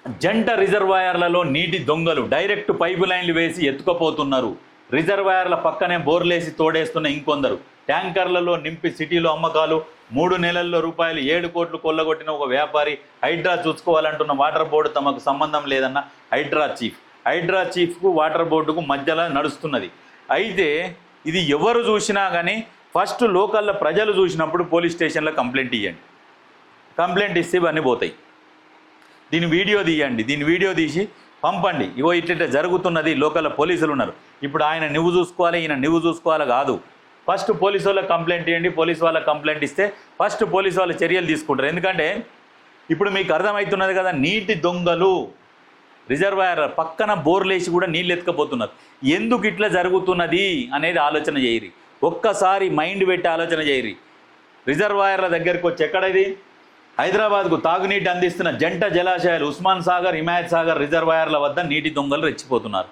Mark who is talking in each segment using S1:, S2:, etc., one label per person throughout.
S1: జంట రిజర్వాయర్లలో నీటి దొంగలు డైరెక్ట్ పైపు లైన్లు వేసి ఎత్తుకుపోతున్నారు. రిజర్వాయర్ల పక్కనే బోర్లేసి తోడేస్తున్న ఇంకొందరు. ట్యాంకర్లలో నింపి సిటీలో అమ్మకాలు. 3 నెలల్లో రూపాయలు 7 కోట్లు కొల్లగొట్టిన ఒక వ్యాపారి. హైడ్రా చూసుకోవాలంటున్న వాటర్ బోర్డు తమకు సంబంధం లేదన్న హైడ్రా చీఫ్కు వాటర్ బోర్డుకు మధ్యలో నడుస్తున్నది. అయితే ఇది ఎవరు చూసినా కానీ ఫస్ట్ లోకల్లో ప్రజలు చూసినప్పుడు పోలీస్ స్టేషన్లో కంప్లైంట్ ఇవ్వండి. కంప్లైంట్ ఇస్తే ఇవన్నీ పోతాయి. దీని వీడియో తీయండి, దీని వీడియో తీసి పంపండి. ఇగో ఇట్లా జరుగుతున్నది, లోకల్ పోలీసులు ఉన్నారు. ఇప్పుడు ఆయన నువ్వు చూసుకోవాలి, ఈయన నువ్వు చూసుకోవాలి కాదు. ఫస్ట్ పోలీసు వాళ్ళకి కంప్లైంట్ ఇవ్వండి. పోలీసు వాళ్ళకి కంప్లైంట్ ఇస్తే ఫస్ట్ పోలీసు వాళ్ళు చర్యలు తీసుకుంటారు. ఎందుకంటే ఇప్పుడు మీకు అర్థమవుతున్నది కదా, నీటి దొంగలు రిజర్వాయర్ పక్కన బోర్లేసి కూడా నీళ్ళు ఎత్తుకపోతున్నారు. ఎందుకు ఇట్లా జరుగుతున్నది అనేది ఆలోచన చేయరి. ఒక్కసారి మైండ్ పెట్టి ఆలోచన చేయరి. రిజర్వాయర్ల దగ్గరికి వచ్చి ఎక్కడది హైదరాబాద్కు తాగునీటి అందిస్తున్న జంట జలాశయాలు ఉస్మాన్ సాగర్, హిమాయత్ సాగర్ రిజర్వాయర్ల వద్ద నీటి దొంగలు రెచ్చిపోతున్నారు.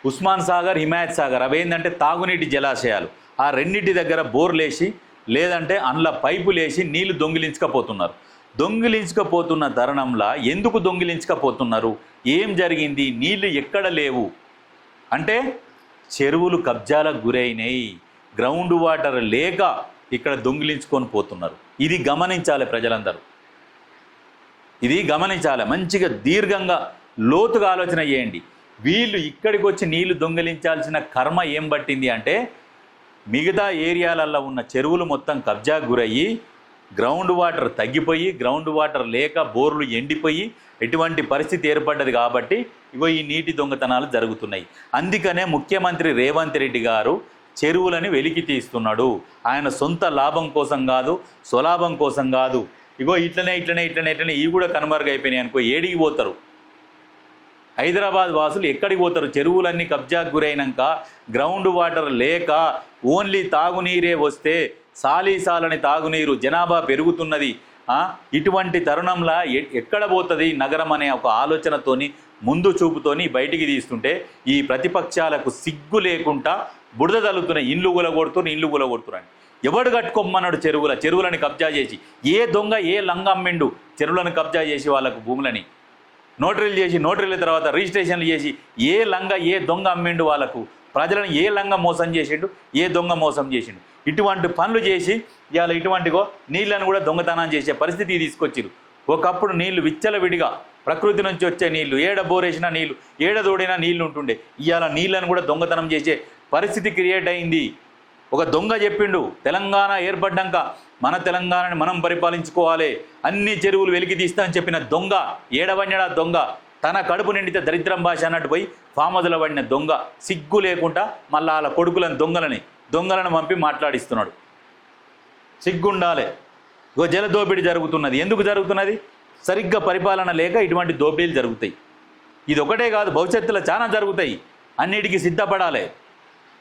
S1: ఉస్మాన్ సాగర్, హిమాయత్ సాగర్ అవేంటంటే తాగునీటి జలాశయాలు. ఆ రెండింటి దగ్గర బోర్లేసి లేదంటే అందులో పైపులేసి నీళ్లు దొంగిలించకపోతున్నారు. దొంగిలించకపోతున్న తరుణంలో ఎందుకు దొంగిలించకపోతున్నారు, ఏం జరిగింది, నీళ్లు ఎక్కడ లేవు అంటే చెరువులు కబ్జాలకు గురైనాయి, గ్రౌండ్ వాటర్ లేక ఇక్కడ దొంగిలించుకొని పోతున్నారు. ఇది గమనించాలి ప్రజలందరూ, ఇది గమనించాలి. మంచిగా దీర్ఘంగా లోతుగా ఆలోచన చేయండి. వీళ్ళు ఇక్కడికి వచ్చి నీళ్లు దొంగిలించాల్సిన కర్మ ఏం పట్టింది అంటే మిగతా ఏరియాలలో ఉన్న చెరువులు మొత్తం కబ్జాకు గురయ్యి గ్రౌండ్ వాటర్ తగ్గిపోయి, గ్రౌండ్ వాటర్ లేక బోర్లు ఎండిపోయి ఎటువంటి పరిస్థితి ఏర్పడ్డది. కాబట్టి ఇగో ఈ నీటి దొంగతనాలు జరుగుతున్నాయి. అందుకనే ముఖ్యమంత్రి రేవంత్ రెడ్డి గారు చెరువులని వెలికి తీస్తున్నాడు. ఆయన సొంత లాభం కోసం కాదు, స్వలాభం కోసం కాదు. ఇగో ఇట్లనే ఇవి కూడా కనుమరుగైపోయినాయి అనుకో, ఏడికి పోతారు? హైదరాబాద్ వాసులు ఎక్కడికి పోతారు? చెరువులన్నీ కబ్జాకు గురైనాక గ్రౌండ్ వాటర్ లేక ఓన్లీ తాగునీరే వస్తే సాలీసాలని తాగునీరు, జనాభా పెరుగుతున్నది. ఇటువంటి తరుణంలో ఎక్కడ పోతుంది నగరం అనే ఒక ఆలోచనతోని, ముందు చూపుతోని బయటికి తీస్తుంటే ఈ ప్రతిపక్షాలకు సిగ్గు లేకుండా బురద తల్లుతున్నాయి. ఇండ్లు కూలగొడుతున్నాయి. ఎవడు కట్టుకోమన్నాడు చెరువులని కబ్జా చేసి? ఏ దొంగ ఏ లంగ అమ్మిండు చెరువులను కబ్జా చేసి వాళ్ళకు భూములని నోటరీలు చేసి, నోటరీల తర్వాత రిజిస్ట్రేషన్లు చేసి ఏ లంగ ఏ దొంగ అమ్మిండు వాళ్ళకు? ప్రజలను ఏ లంగ మోసం చేసిండు, ఏ దొంగ మోసం చేసిండు? ఇటువంటి పనులు చేసి ఇవాళ ఇటువంటిగో నీళ్ళను కూడా దొంగతనం చేసే పరిస్థితి తీసుకొచ్చిరు. ఒకప్పుడు నీళ్లు విచ్చలవిడిగా ప్రకృతి నుంచి వచ్చే నీళ్లు, ఏడ బోరేసిన నీళ్లు, ఏడ తోడిన నీళ్లు ఉంటుండే. ఇవాళ నీళ్ళను కూడా దొంగతనం చేసే పరిస్థితి క్రియేట్ అయింది. ఒక దొంగ చెప్పిండు, తెలంగాణ ఏర్పడ్డాక మన తెలంగాణని మనం పరిపాలించుకోవాలి, అన్ని చెరువులు వెలికి తీస్తా అని చెప్పిన దొంగ ఏడవన్నడా దొంగ? తన కడుపు నిండితే దరిద్రం భాష అన్నట్టు పోయి ఫామదుల పడిన దొంగ సిగ్గు లేకుండా మళ్ళీ వాళ్ళ కొడుకులను దొంగలను పంపి మాట్లాడిస్తున్నాడు. సిగ్గుండాలి. జల దోపిడీ జరుగుతున్నది. ఎందుకు జరుగుతున్నది? సరిగ్గా పరిపాలన లేక ఇటువంటి దోపిడీలు జరుగుతాయి. ఇది ఒకటే కాదు, భవిష్యత్తులో చాలా జరుగుతాయి. అన్నిటికీ సిద్ధపడాలి.